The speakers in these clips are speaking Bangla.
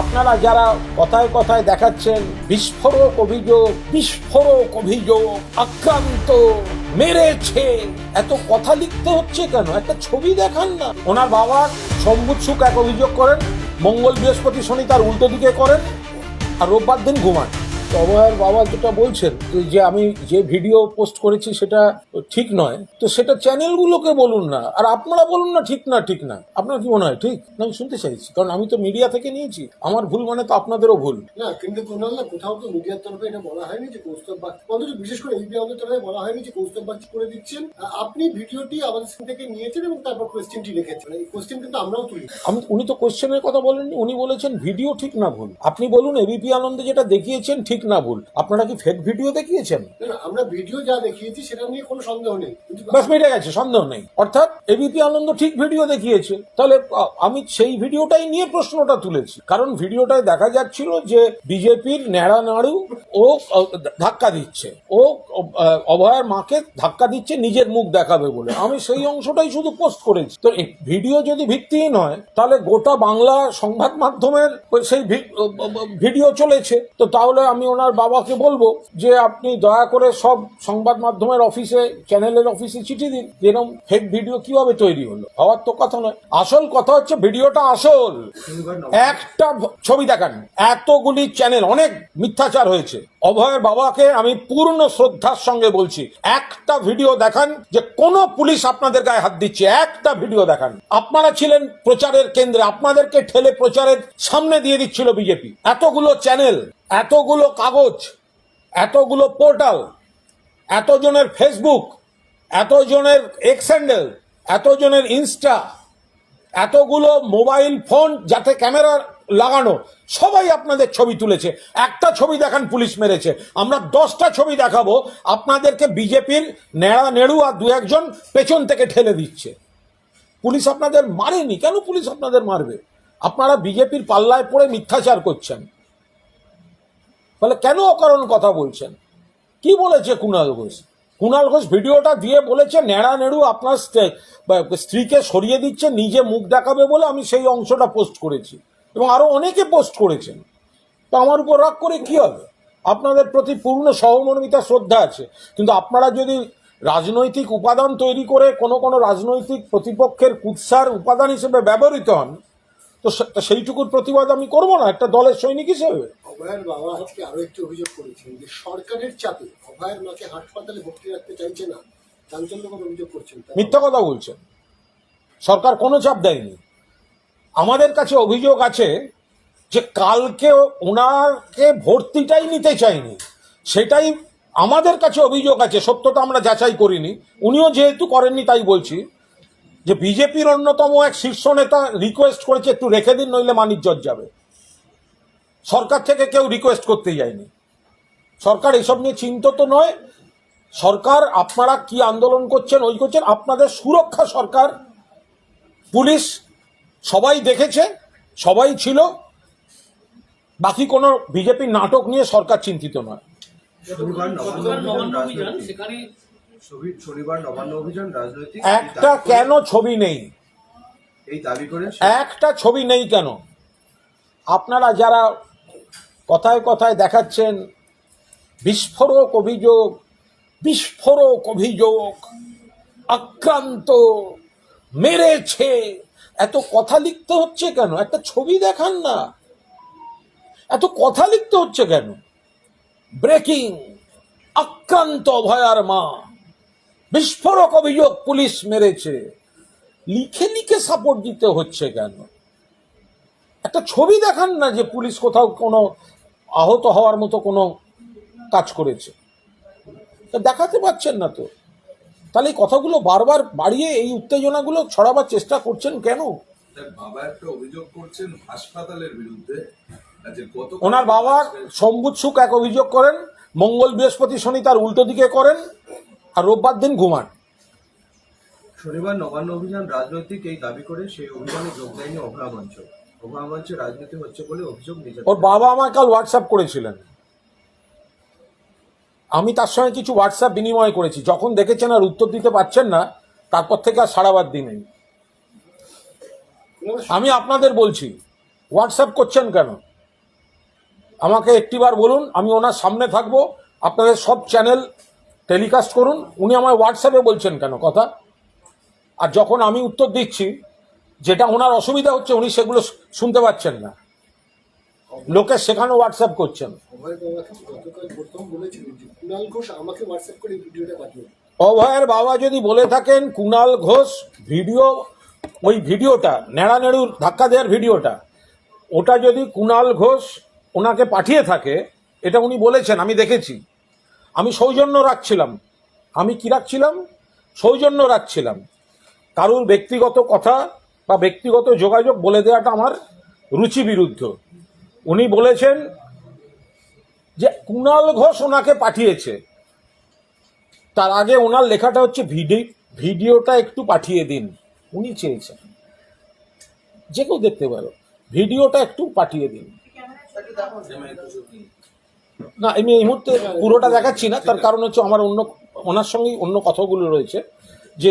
আপনারা যারা কথায় কথায় দেখাচ্ছেন বিস্ফোরক অভিযোগ আক্রান্ত মেরেছে, এত কথা লিখতে হচ্ছে কেন? একটা ছবি দেখান না। ওনার বাবা সম্বুৎসুক এক অভিযোগ করেন, মঙ্গল বৃহস্পতি শনি তার উল্টো দিকে করেন, আর রোববার দিন ঘুমান। তো অভয়ের বাবা যেটা বলছেন যে আমি যে ভিডিও পোস্ট করেছি সেটা ঠিক নয়, তো সেটা চ্যানেলগুলোকে বলুন না, আর আপনারা বলুন না ঠিক না। আপনার কি মনে হয় ঠিক না? আমি শুনতে চাইছি, কারণ আমি তো মিডিয়া থেকে নিয়েছি। আমার ভুল মানে তো আপনাদেরও ভুল না। কিন্তু কোথাও তো মিডিয়ার তরফে এটা বলা হয়নি যে কৌস্তব বাগচি, অন্তত বিশেষ করে এই আমাদের তরফে বলা হয়নি যে কৌস্তব বাগচি করে দিচ্ছেন। আপনি ভিডিওটি আমাদের স্ক্রিন থেকে নিয়েছেন এবং তারপর কোয়েশ্চেনটি লিখেছেন। এই কোয়েশ্চেন কিন্তু আমরাও তুলি। উনি তো কোশ্চেনের কথা বলেননি, উনি বলেছেন ভিডিও ঠিক না ভুল। আপনি বলুন এবিপি আনন্দে যেটা দেখিয়েছেন ঠিক না ভুল। আপনারা কি ফেক ভিডিও দেখিয়েছেন? আমরা ভিডিও যা দেখিয়েছি সেটা নিয়ে কোনো সন্দেহ নেই, কিন্তু ব্যাস মিটে গেছে, সন্দেহ নেই। অর্থাৎ এবিপি আনন্দ ঠিক ভিডিও দেখিয়েছে। তাহলে আমি সেই ভিডিওটাই নিয়ে প্রশ্নটা তুলেছি, কারণ ভিডিওটায় দেখা যাচ্ছিল যে বিজেপির ন্যাড়া নাড়ু ও ধাক্কা দিচ্ছে, ও অভয়ার মাকে ধাক্কা দিচ্ছে নিজের মুখ দেখাবে বলে। আমি সেই অংশটাই শুধু পোস্ট করেছি। তো এই ভিডিও যদি ভিত্তিহীন হয় তাহলে গোটা বাংলা সংবাদ মাধ্যমের সেই ভিডিও চলেছে। তো তাহলে আমি ওনার বাবাকে বলবো যে আপনি দয়া করে সব সংবাদ মাধ্যমের অফিসে, চ্যানেলের অফিসে চিঠি দিন, যেরকম ফেক ভিডিও কিভাবে তৈরি হলো। হওয়ার তো কথা নয়। আসল কথা হচ্ছে ভিডিওটা আসল। একটা ছবি দেখান। এতগুলি চ্যানেল, অনেক মিথ্যাচার হয়েছে। অভয়ের বাবাকে আমি পূর্ণ শ্রদ্ধার সঙ্গে বলছি, একটা ভিডিও দেখান যে কোন পুলিশ আপনাদের গায়ে হাত দিচ্ছে। একটা ভিডিও দেখান। আপনারা ছিলেন প্রচারের কেন্দ্রে, আপনাদেরকে ঠেলে প্রচারের সামনে দিয়ে দিচ্ছিল বিজেপি। এতগুলো চ্যানেল, এতগুলো কাগজ, এতগুলো পোর্টাল, এতজনের ফেসবুক, এতজনের এক্স হ্যান্ডেল, এতজনের ইনস্টা, এতগুলো মোবাইল ফোন যাতে ক্যামেরা লাগানো, সবাই আপনাদের ছবি তুলেছে। একটা ছবি দেখান পুলিশ মেরেছে। আমরা 10টা ছবি দেখাবো, আপনাদেরকে বিজেপির নেড়া নেড়ু আর দু একজন পেছন থেকে ঠেলে দিচ্ছে। পুলিশ আপনাদের মারেনি, কেন পুলিশ আপনাদের মারবে? আপনারা বিজেপির পাল্লায় পড়ে মিথ্যাচার করছেন, ফলে কেন অকারণ কথা বলছেন? কি বলেছে কুণাল ঘোষ? কুণাল ঘোষ ভিডিওটা দিয়ে বলেছে ন্যাড়া নেড়ু আপনার স্ত্রীকে সরিয়ে দিচ্ছে নিজে মুখ দেখাবে বলে। আমি সেই অংশটা পোস্ট করেছি এবং আরো অনেকে পোস্ট করেছেন। তো আমার উপর রাগ করে কি হবে? আপনাদের প্রতি পূর্ণ সহমর্মিতা, শ্রদ্ধা আছে, কিন্তু আপনারা যদি রাজনৈতিক উপাদান তৈরি করে কোনো রাজনৈতিক প্রতিপক্ষের কুৎসার উপাদান হিসেবে ব্যবহৃত হন, তো সেইটুকুর প্রতিবাদ আমি করবো না একটা দলের সৈনিক হিসেবে? অভয়ের বাবা আজকে আরো একটি অভিযোগ করেছেন যে সরকারের চাপে অভয়ের মাকে হাসপাতালে ভর্তি রাখতে চাইছে না। চাঞ্চল্যকর অভিযোগ করছেন। মিথ্যা কথা বলছেন। সরকার কোনো চাপ দেয়নি। আমাদের কাছে অভিযোগ আছে যে কালকে ওনাকে ভর্তিটাই নিতে চাইনি, সেটাই আমাদের কাছে অভিযোগ আছে। সত্যতা আমরা যাচাই করিনি, উনিও যেহেতু করেননি তাই বলছি যে বিজেপির অন্যতম এক শীর্ষ নেতা রিকোয়েস্ট করেছে একটু রেখে দিন, নইলে মানিজ্জত যাবে। সরকার থেকে কেউ রিকোয়েস্ট করতে যায়নি। সরকার এসব নিয়ে চিন্তিত নয়। সরকার, আপনারা কি আন্দোলন করছেন ওই করছেন, আপনাদের সুরক্ষা সরকার, পুলিশ সবাই দেখেছে, সবাই ছিল। বাকি কোনো বিজেপির নাটক নিয়ে সরকার চিন্তিত নয়। শনিবার নবান্ন অভিযান রাজনৈতিক একটা কেন ছবি নেই? এই দাবি করে একটা ছবি নেই কেন? আপনারা যারা কথায় কথায় দেখাচ্ছেন বিস্ফোরক অভিযোগ আক্রান্ত মেরেছে, এত কথা লিখতে হচ্ছে কেন? একটা ছবি দেখান না। এত কথা লিখতে হচ্ছে কেন? ব্রেকিং, আক্রান্ত অভয়ার মা, বিস্ফোরক অভিযোগ পুলিশ মেরেছে, লিখে লিখে সাপোর্ট দিতে হচ্ছে কেন? একটা ছবি দেখান না যে পুলিশ কোথাও কোনো আহত হওয়ার মতো কোনো কাজ করেছে। দেখাতে পাচ্ছেন না তো, তাহলে এই কথাগুলো বারবার বাড়িয়ে এই উত্তেজনাগুলো ছড়াবার চেষ্টা করছেন কেন? বাবা একটা অভিযোগ করছেন হাসপাতালের বিরুদ্ধে। ওনার বাবা সম্বুৎসুক এক অভিযোগ করেন, মঙ্গল বৃহস্পতি শনি তার উল্টো দিকে করেন, আর রোববার দিন ঘুমান। শনিবার নবান্ন অভিযান রাজনৈতিক এই দাবি করে সেই অভিযানে যোগ দেয়নি অভয়া মঞ্চ। অভয়া মঞ্চে রাজনীতি হচ্ছে বলে অভিযোগ নিজে। ওর বাবা আমায় কাল হোয়াটসঅ্যাপ করেছিলেন, আমি তার সঙ্গে কিছু হোয়াটসঅ্যাপ বিনিময় করেছি। যখন দেখেছেন আর উত্তর দিতে পারছেন না, তারপর থেকে আর সারাবার দিনেই। আমি আপনাদের বলছি, হোয়াটসঅ্যাপ করছেন কেন? আমাকে একটিবার বলুন, আমি ওনার সামনে থাকবো, আপনাদের সব চ্যানেল টেলিকাস্ট করুন, উনি আমার হোয়াটসঅ্যাপে বলছেন কেন কথা? আর যখন আমি উত্তর দিচ্ছি, যেটা ওনার অসুবিধা হচ্ছে, উনি সেগুলো শুনতে পাচ্ছেন না, লোকের সেখানে হোয়াটসঅ্যাপ করছেন। অভয় বাবাকে গতকাল প্রথম বলেছিলেন যে কুণাল ঘোষ আমাকে হোয়াটসঅ্যাপ করে এই ভিডিওটা পাঠিয়ে দিন। অভয়ের বাবা যদি বলে থাকেন কুণাল ঘোষ ওই ভিডিওটা নেড়ানেড়ুর ধাক্কা দেওয়ার ভিডিওটা, ওটা যদি কুণাল ঘোষ ওনাকে পাঠিয়ে থাকে, এটা উনি বলেছেন, আমি দেখেছি। আমি সৌজন্য রাখছিলাম। আমি কি রাখছিলাম? সৌজন্য রাখছিলাম। কারুর ব্যক্তিগত কথা বা ব্যক্তিগত যোগাযোগ বলে দেওয়াটা আমার রুচি বিরুদ্ধ। উনি বলেছেন যে কুণাল ঘোষ ওনাকে পাঠিয়েছে, তার আগে ওনার লেখাটা হচ্ছে ভিডিওটা একটু পাঠিয়ে দিন। উনি চেয়েছেন, যে কেউ দেখতে পারো, ভিডিওটা একটু পাঠিয়ে দিন। না, আমি এই মুহূর্তে পুরোটা দেখাচ্ছি না, তার কারণ হচ্ছে আমার ওনার সঙ্গে অন্য কথাগুলো রয়েছে, যে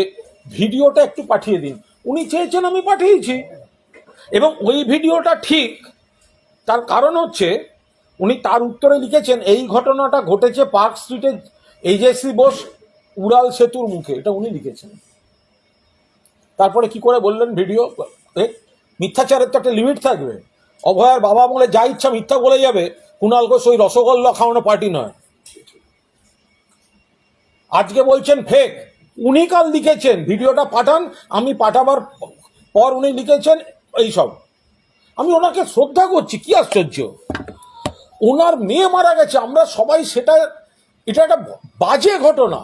ভিডিওটা একটু পাঠিয়ে দিন। উনি চেয়েছেন, আমি পাঠিয়েছি। এবং ওই ভিডিওটা ঠিক, তার কারণ হচ্ছে উনি তার উত্তরে লিখেছেন এই ঘটনাটা ঘটেছে পার্ক স্ট্রিটে এইচএসসি বোস উড়াল সেতুর মুখে, এটা উনি লিখেছেন। তারপরে কি করে বললেন ভিডিও? মিথ্যাচারের তো একটা লিমিট থাকবে। অভয়ের বাবা বলে যা ইচ্ছা মিথ্যা বলে যাবে, কুণাল ঘোষ ওই রসগোল্লা খাওয়ানো পার্টি নয়। আজকে বলছেন ফেক, উনি কাল লিখেছেন ভিডিওটা পাঠান, আমি পাঠাবার পর উনি লিখেছেন এইসব। আমি ওনাকে শ্রদ্ধা করছি, কি আশ্চর্য। ওনার মেয়ে মারা গেছে, আমরা সবাই এটা একটা বাজে ঘটনা।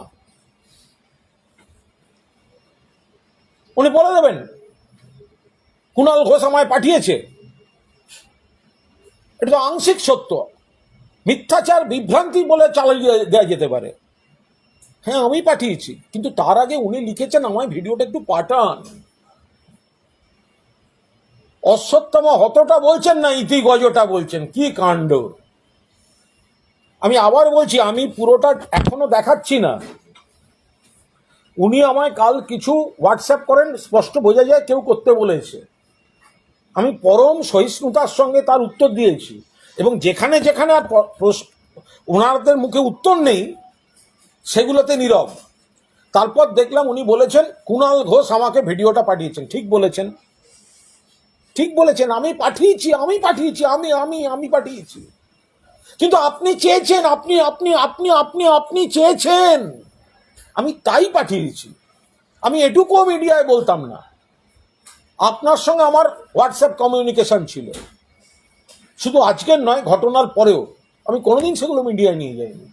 উনি বলে দেবেন কুণাল ঘোষ আমায় পাঠিয়েছে, এটা তো আংশিক সত্য। মিথ্যাচার বিভ্রান্তি বলে চালিয়ে দেওয়া যেতে পারে। হ্যাঁ, আমি পাঠিয়েছি, কিন্তু তার আগে উনি লিখেছেন আমায় ভিডিওটা একটু পাঠান। অশ্বত্থামা হতটা বলছেন না ইতি গজটা বলছেন, কি কাণ্ড। আমি আবার বলছি, আমি পুরোটা এখনো দেখাচ্ছি না। উনি আমায় কাল কিছু হোয়াটসঅ্যাপ করেন, স্পষ্ট বোঝা যায় কেউ করতে বলেছে। আমি পরম সহিষ্ণুতার সঙ্গে তার উত্তর দিয়েছি, এবং যেখানে যেখানে আর ওনাদের মুখে উত্তর নেই সেগুলোতে নীরব। তারপর দেখলাম উনি বলেছেন কুণাল ঘোষ আমাকে ভিডিওটা পাঠিয়েছেন। ঠিক বলেছেন, ঠিক বলেছেন, আমি পাঠিয়েছি, আমি পাঠিয়েছি। কিন্তু আপনি চেয়েছেন, আপনি চেয়েছেন, আমি তাই পাঠিয়েছি। আমি এটুকুও মিডিয়ায় বলতাম না। আপনার সঙ্গে আমার হোয়াটসঅ্যাপ কমিউনিকেশন ছিল, শুধু আজকের নয়, ঘটনার পরেও আমি কোনোদিন সেগুলো মিডিয়ায় নিয়ে যাইনি।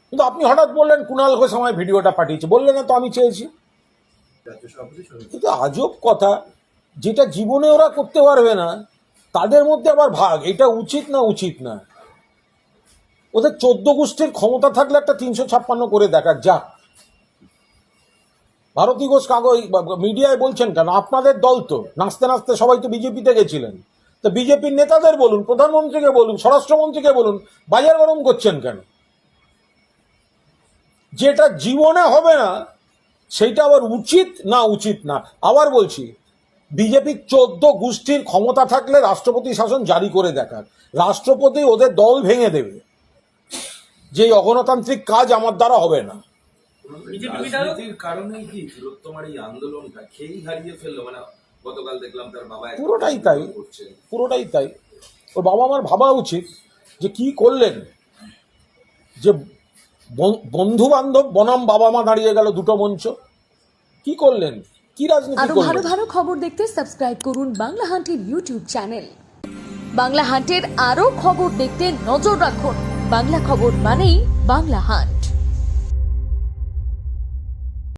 কিন্তু আপনি হঠাৎ বললেন কুণাল ঘোষ আমায় ভিডিওটা পাঠিয়েছে, বললেন না তো আমি চেয়েছি। কিন্তু আজব কথা, যেটা জীবনে ওরা করতে পারবে না তাদের মধ্যে আবার ভাগ, এটা উচিত না উচিত না। ওদের 14 গোষ্ঠীর ক্ষমতা থাকলে একটা 356 করে দেখার যাক। ভারতী ঘোষ কাগজ মিডিয়ায় বলছেন কেন? আপনাদের দল তো নাচতে নাচতে সবাই তো বিজেপিতে গেছিলেন, তো বিজেপির নেতাদের বলুন, প্রধানমন্ত্রীকে বলুন, স্বরাষ্ট্রমন্ত্রীকে বলুন, বাজার গরম করছেন কেন? যেটা জীবনে হবে না সেইটা আবার উচিত না। আবার বলছি, বিজেপির 14 গোষ্ঠীর ক্ষমতা থাকলে রাষ্ট্রপতি শাসন জারি করে দেখার, রাষ্ট্রপতি ওদের দল ভেঙে দেবে। যে অগণতান্ত্রিক কাজ আমার দ্বারা হবে না। রাজনীতির কারণেই কি তিলোত্তমার এই আন্দোলনটা খেই হারিয়ে ফেললো? মানে গতকাল দেখলাম তার বাবা পুরোটাই তাই। ওর বাবা আমার ভাবা উচিত যে কি করলেন, যে বন্ধু বান্ধব বনাম বাবা মা দাঁড়িয়ে গেল দুটো মঞ্চ। কি করলেন, কি রাজনীতি আরো করলেন? ভালো ভালো খবর দেখতে সাবস্ক্রাইব করুন বাংলা হান্টের ইউটিউব চ্যানেল। বাংলা হান্টের আরো খবর দেখতে নজর রাখুন। বাংলা খবর মানেই বাংলা হান্ট।